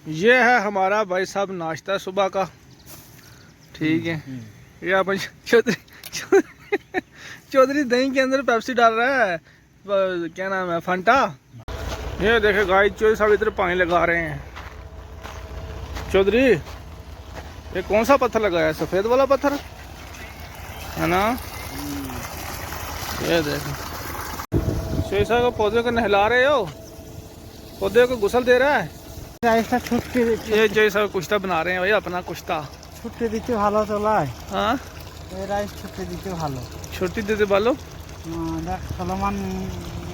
ये है हमारा भाई साहब नाश्ता सुबह का। ठीक है, ये अपन चौधरी दही के अंदर पेप्सी डाल रहा है, क्या नाम है, फंटा। ये देखे गाइस, चौधरी साहब इधर पानी लगा रहे हैं। चौधरी ये कौन सा पत्थर लगाया है? सफेद वाला पत्थर है ना। ये देखो चौधरी साहब को पौधे को नहला रहे हो, पौधे को गुसल दे रहा है। রাইসটা ছুটতে ये चौधरी साहब कुश्ता बना रहे हैं भाई, अपना कुश्ता। ছুটতে দিতে ভালো চলায়। हाँ, এই রাইস ছুটতে দিতে ভালো। छुट्टी देते बालो। দেখ সলমান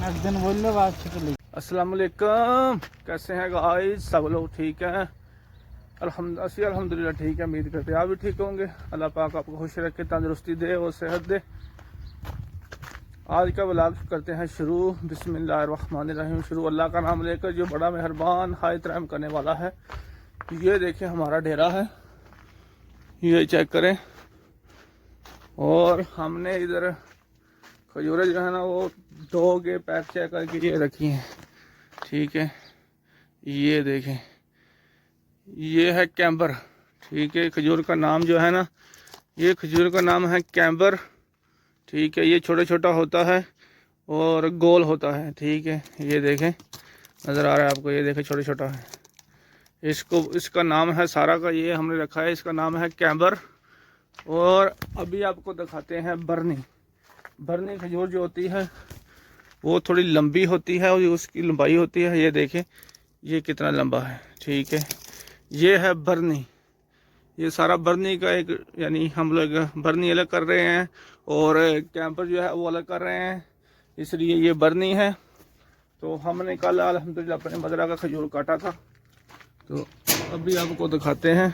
একদিন বললো বা ছুটে লি। अस्सलाम वालेकुम, कैसे हैं गाइस? सब लोग ठीक हैं? अल्हम्दुलिल्लाह ठीक है। उम्मीद करते हैं आप भी ठीक होंगे। अल्लाह पाक आपको खुश रखे, तंदुरुस्ती दे और सेहत दे। आज का व्लॉग करते हैं शुरू। बिस्मिल्लाहिर्रहमानिर्रहीम। शुरू अल्लाह का नाम लेकर, जो बड़ा मेहरबान हायत रहम करने वाला है। ये देखिए हमारा डेरा है, ये चेक करें। और हमने इधर खजूरें जो है ना वो धो के पैक चेक करके ये रखी हैं। ठीक है, ये देखें, ये है कैम्बर। ठीक है, खजूर का नाम जो है ना, ये खजूर का नाम है कैम्बर। ठीक है, ये छोटा छोटा होता है और गोल होता है। ठीक है, ये देखें, नज़र आ रहा है आपको, ये देखें छोटा छोटा है। इसका नाम है सारा का, ये हमने रखा है, इसका नाम है कैम्बर। और अभी आपको दिखाते हैं बरनी। बरनी खजूर जो होती है वो थोड़ी लंबी होती है और उसकी लंबाई होती है, ये देखें ये कितना लंबा है। ठीक है, ये है बरनी। ये सारा बरनी का एक, यानी हम लोग बरनी अलग कर रहे हैं और कैंपर जो है वो अलग कर रहे हैं, इसलिए ये बरनी है। तो हमने कल अल्हम्दुलिल्लाह अपने मदरा का खजूर काटा था, तो अभी आपको दिखाते हैं।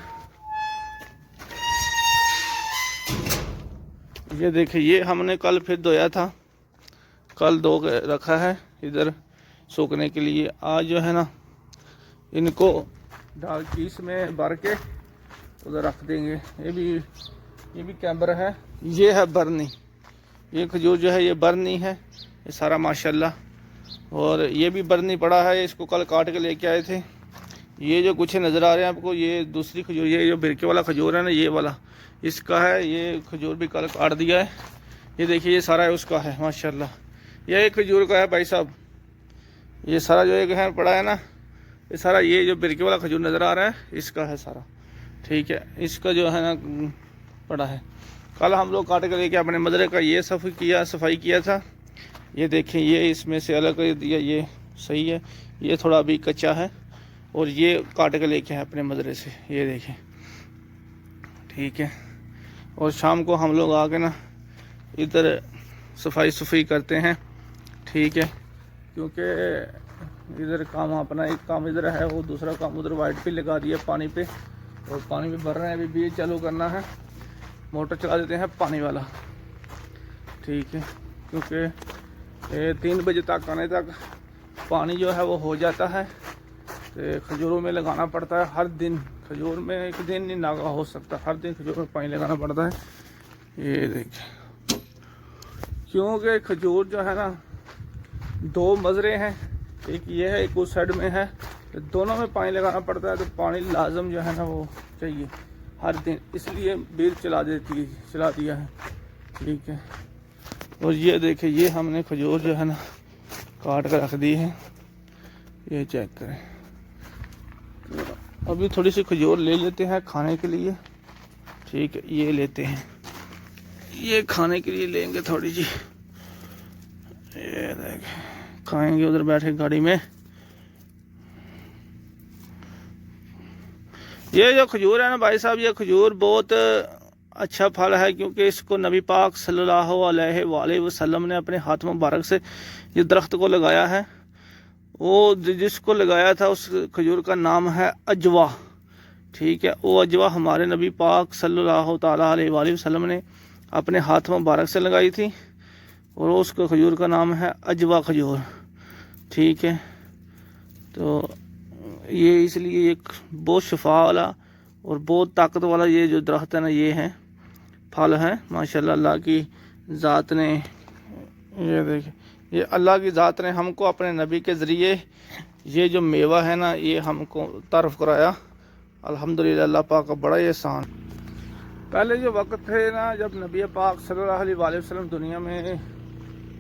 ये देखिए, ये हमने कल फिर धोया था, कल धो के रखा है इधर सूखने के लिए। आज जो है ना इनको डाल पीस में भर के उधर रख देंगे। ये भी कैम्बर है, ये है बरनी। ये खजूर जो है ये बरनी है, ये सारा माशाल्लाह। और ये भी बरनी पड़ा है, इसको कल काट के लेके आए थे। ये जो कुछ नज़र आ रहे हैं आपको, ये दूसरी खजूर, ये जो बिरके वाला खजूर है ना, ये वाला इसका है। ये खजूर भी कल काट दिया है। ये देखिए, ये सारा है उसका है माशाल्लाह। ये एक खजूर का है भाई साहब, ये सारा जो एक है पड़ा है ना, ये सारा ये जो बिरके वाला खजूर नज़र आ रहा है इसका है सारा। ठीक है, इसका जो है ना पड़ा है। कल हम लोग काट के लेके अपने मदरे का ये सफाई किया था। ये देखें, ये इसमें से अलग कर दिया, ये सही है। ये थोड़ा अभी कच्चा है और ये काट के लेके हैं अपने मदरे से, ये देखें। ठीक है, और शाम को हम लोग आके ना इधर सफाई करते हैं। ठीक है, क्योंकि इधर काम अपना एक काम इधर है, वो दूसरा काम उधर वाइट पे लगा दिया पानी पे, और पानी पे भर रहे हैं। अभी भी चालू करना है, मोटर चला देते हैं पानी वाला। ठीक है, क्योंकि 3 बजे तक आने तक पानी जो है वो हो जाता है। तो खजूरों में लगाना पड़ता है हर दिन, खजूर में एक दिन नहीं नागा हो सकता, हर दिन खजूर में पानी लगाना पड़ता है। ये देखिए, क्योंकि खजूर जो है ना 2 मजरे हैं, एक ये है एक उस साइड में है, तो दोनों में पानी लगाना पड़ता है। तो पानी लाजम जो है ना वो चाहिए हर दिन, इसलिए बेल चला दिया है। ठीक है, और ये देखिए, ये हमने खजूर जो है ना काट कर रख दी है, ये चेक करें। तो अभी थोड़ी सी खजूर ले लेते हैं खाने के लिए। ठीक है, ये लेते हैं, ये खाने के लिए लेंगे थोड़ी सी। ये देखें, खाएंगे उधर बैठे गाड़ी में। ये जो खजूर है ना भाई साहब, ये खजूर बहुत अच्छा फल है, क्योंकि इसको नबी पाक सल्लल्लाहु अलैहि वसल्लम ने अपने हाथ मुबारक से ये दरख्त को लगाया है। वो जिसको लगाया था उस खजूर का नाम है अजवा। ठीक है, वो अजवा हमारे नबी पाक सल्लल्लाहु ताला अलैहि वसल्लम ने अपने हाथ मुबारक से लगाई थी, और उसको खजूर का नाम है अजवा खजूर। ठीक है, तो ये इसलिए एक बहुत शफा वाला और बहुत ताकत वाला ये जो दरख्त है ना, ये है फल है माशाल्लाह। अल्लाह की ज़ात ने, ये देखिए, ये अल्लाह की ज़ात ने हमको अपने नबी के ज़रिए ये जो मेवा है ना, ये हमको तारफ़ कराया। अल्हम्दुलिल्लाह, अल्लाह पाक का बड़ा एहसान। पहले जो वक्त थे ना, जब नबी पाक सल्लल्लाहु अलैहि वसल्लम दुनिया में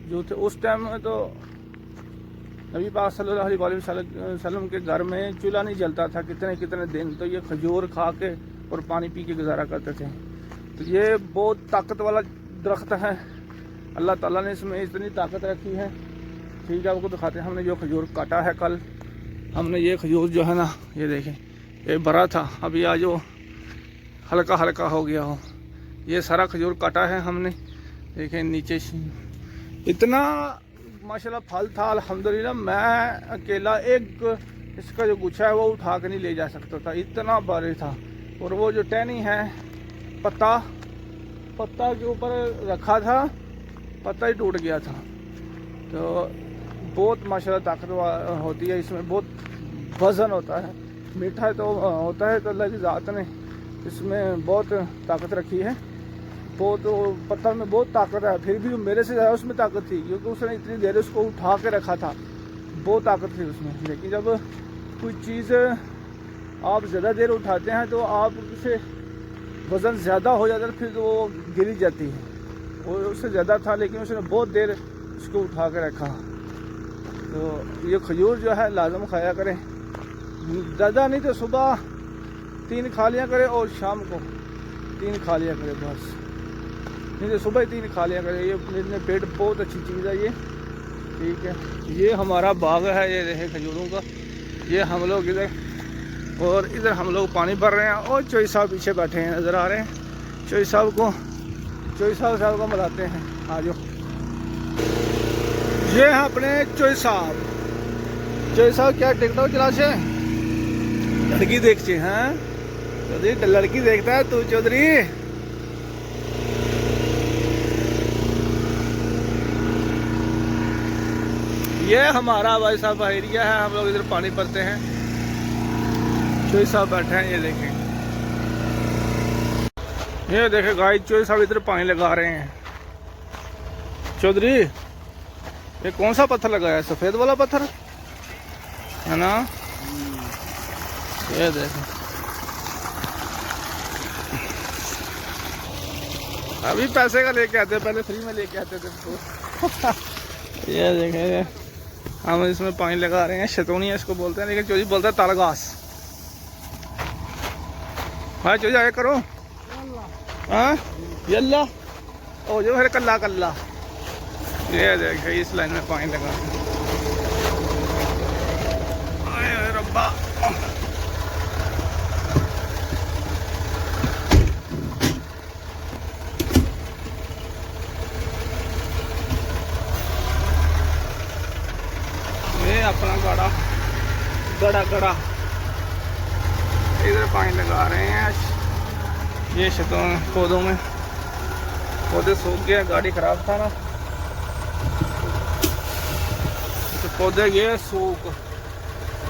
जो थे, उस टाइम में तो नबी पाक सल्लल्लाहु अलैहि वसल्लम के घर में चूल्हा नहीं जलता था कितने कितने दिन। तो ये खजूर खा के और पानी पी के गुजारा करते थे। तो ये बहुत ताकत वाला दरख्त है, अल्लाह ताला ने इसमें इतनी ताकत रखी है। ठीक है, आपको दिखाते हैं। हमने जो खजूर काटा है कल, हमने ये खजूर जो है ना, ये देखें, ये भरा था, अभी आज वो हल्का हल्का हो गया हो। ये सारा खजूर काटा है हमने, देखें नीचे इतना माशाल्लाह फल था। अल्हम्दुलिल्लाह, मैं अकेला एक इसका जो गुच्छा है वो उठा के नहीं ले जा सकता था, इतना भारी था। और वो जो टहनी है, पत्ता के ऊपर रखा था, पत्ता ही टूट गया था। तो बहुत माशाल्लाह ताकत होती है इसमें, बहुत वज़न होता है। मीठा तो होता है, तो अल्लाह की ज़ात ने इसमें बहुत ताकत रखी है। बहुत पत्थर में बहुत ताकत है, फिर भी मेरे से ज़्यादा उसमें ताकत थी, क्योंकि उसने इतनी देर उसको उठा के रखा था, बहुत ताकत थी उसमें। लेकिन जब कोई चीज़ आप ज़्यादा देर उठाते हैं तो आप उसे वज़न ज़्यादा हो जाता है, फिर तो वो गिरी जाती है। वो उससे ज़्यादा था, लेकिन उसने बहुत देर उसको उठा के रखा। तो ये खजूर जो है लाजम खाया करें, ज़्यादा नहीं तो सुबह 3 खा लिया करें और शाम को 3 खा लिया करें बस, नहीं तो सुबह ही 3 खा लिया करें। ये मेरे पेट बहुत अच्छी चीज़ है ये। ठीक है, ये हमारा बाग है, ये रहे खजूरों का। ये हम लोग इधर, और इधर हम लोग पानी भर रहे हैं। और चोई साहब पीछे बैठे हैं, नज़र आ रहे हैं। चोई साहब को मिलाते हैं, आ जाओ। ये है अपने चोई साहब क्या टिकटॉक चला से लड़की देखते हैं चौधरी, लड़की देखता है तू चौधरी। ये हमारा भाई साहब एरिया है, हम लोग इधर पानी भरते हैं। चोई साहब बैठे हैं, ये देखें, ये देखें गाइस, चोई साहब इधर पानी लगा रहे हैं। चौधरी, ये कौन सा पत्थर लगाया है? सफेद वाला पत्थर है ना? ये देखें, अभी पैसे का लेके आते, पहले फ्री में लेके आते थे तो। ये देखें, हम इसमें पानी लगा रहे हैं। शतौनिया इसको बोलते हैं, लेकिन चौधरी बोलता है तालगास। हाँ चौधरी आगे करो, हाँ यल्ला ओ जो फिर कल्ला। ये देखें, इस लाइन में पानी लगा रहे हैं। आए रब्बा, ये अपना गड़ा इधर पानी लगा रहे हैं। ये पौधों में, पौधे सूख गए, गाड़ी खराब था ना, तो पौधे ये सूख।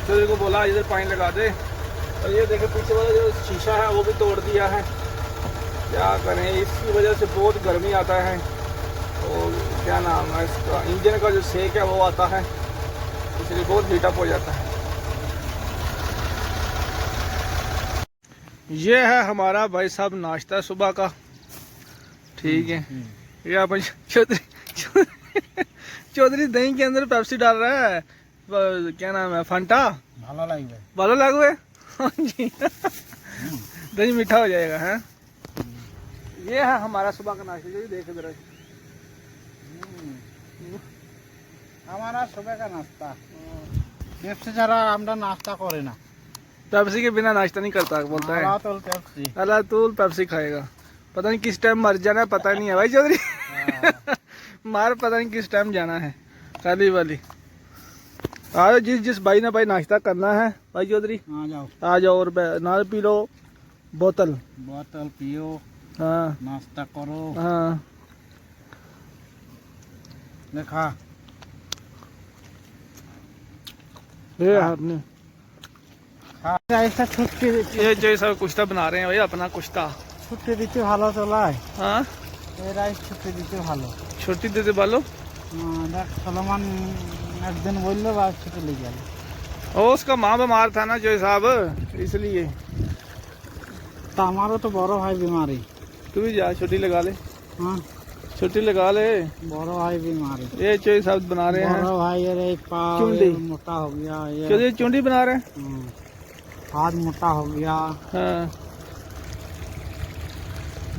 चौधरी को बोला इधर पानी लगा दे। और ये देखे पीछे वाला जो शीशा है वो भी तोड़ दिया है। क्या करें, इसकी वजह से बहुत गर्मी आता है। और क्या नाम है इसका, इंजन का जो सेक है वो आता है, इसलिए बहुत हीटअप हो जाता है। ये है हमारा भाई साहब नाश्ता सुबह का। ठीक है, ये अपन चौधरी दही के अंदर पेप्सी डाल रहा है, क्या नाम है, फंटा। भालो लागू जी, दही मीठा हो जाएगा है। ये है हमारा सुबह का नाश्ता, जो देख जरा, हमारा सुबह का नाश्ता। पेप्सी ছাড়া আমরা नाश्ता करे ना, पेप्सी के बिना नाश्ता नहीं करता बोलता है। अल्लाह तूल पेप्सी खाएगा, पता नहीं किस टाइम मर जाना है, पता नहीं है भाई चौधरी। मार पता नहीं किस टाइम जाना है, खाली वाली। आओ, जिस भाई ने भाई नाश्ता करना है भाई चौधरी आ जाओ, और ना पी लो, बोतल पियो, हाँ नाश्ता करो, हाँ देखा। ये आपने ऐसा छुट्टी ये जो सब कुश्ता बना रहे हैं भाई, अपना कुश्ता। ছুটি দিতে ভালো চলায়, हाँ এই রাইস ছুটি দিতে ভালো। छुट्टी देते बालो, দেখ সলমান একদিন বললো বা ছুটি লেগে গেল। ओ उसका माँ बीमार था ना जो साहब, इसलिए। तो हमारा तो बड़ो भाई बीमारी। तू भी जा छुट्टी लगा ले, हाँ छुट्टी लगा ले। बड़ो भाई बीमारी। ये चोई साहब बना रहे हैं बड़ो भाई अरे पाँव चुंडी। ये मोटा हो गया क्यों ये। ये चुंडी बना रहे हैं? हाथ मोटा हो गया। हाँ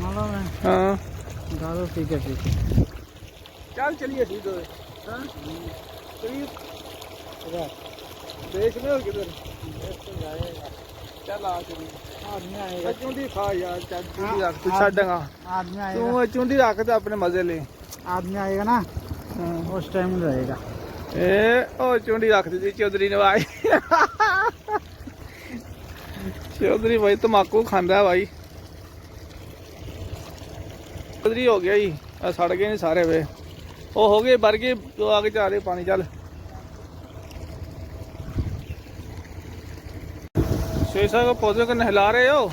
मालूम है हाँ। दारू पी के। चल चलिए ठीक है। हाँ? चलिए देश में और किधर? चल आ चलिए। आदमी आएगा। चुंडी खा यार, चल चुंडी हाँ, रख, तू छड़ेगा। आदमी आएगा। तू चुंडी रख तो अपने मजे ले। आदमी आएगा ना हाँ। उस टाइम में रहेगा। ए ओ चुंडी रख दी चौधरी ने भाई। चौधरी भाई तम्बाकू खांदा है भाई। चौधरी हो गया ही, सड़ गए नहीं सारे वे। ओ हो गए भर गए, तो आगे जा रहे पानी। चल शेषा को पौधे को नहला रहे हो?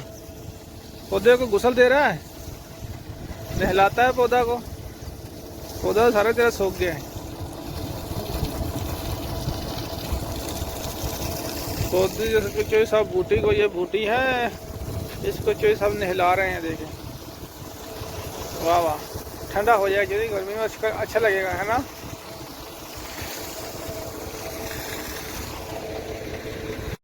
पौधे को गुसल दे रहा है, नहलाता है पौधा को। पौधा सारा तेरा सूख गया है। पौधे जैसे चोई साहब बूटी को, ये बूटी है, इसको चोई साहब नहला रहे हैं। देखें, वाह वाह, ठंडा हो जाएगा, गर्मी में अच्छा लगेगा, है ना।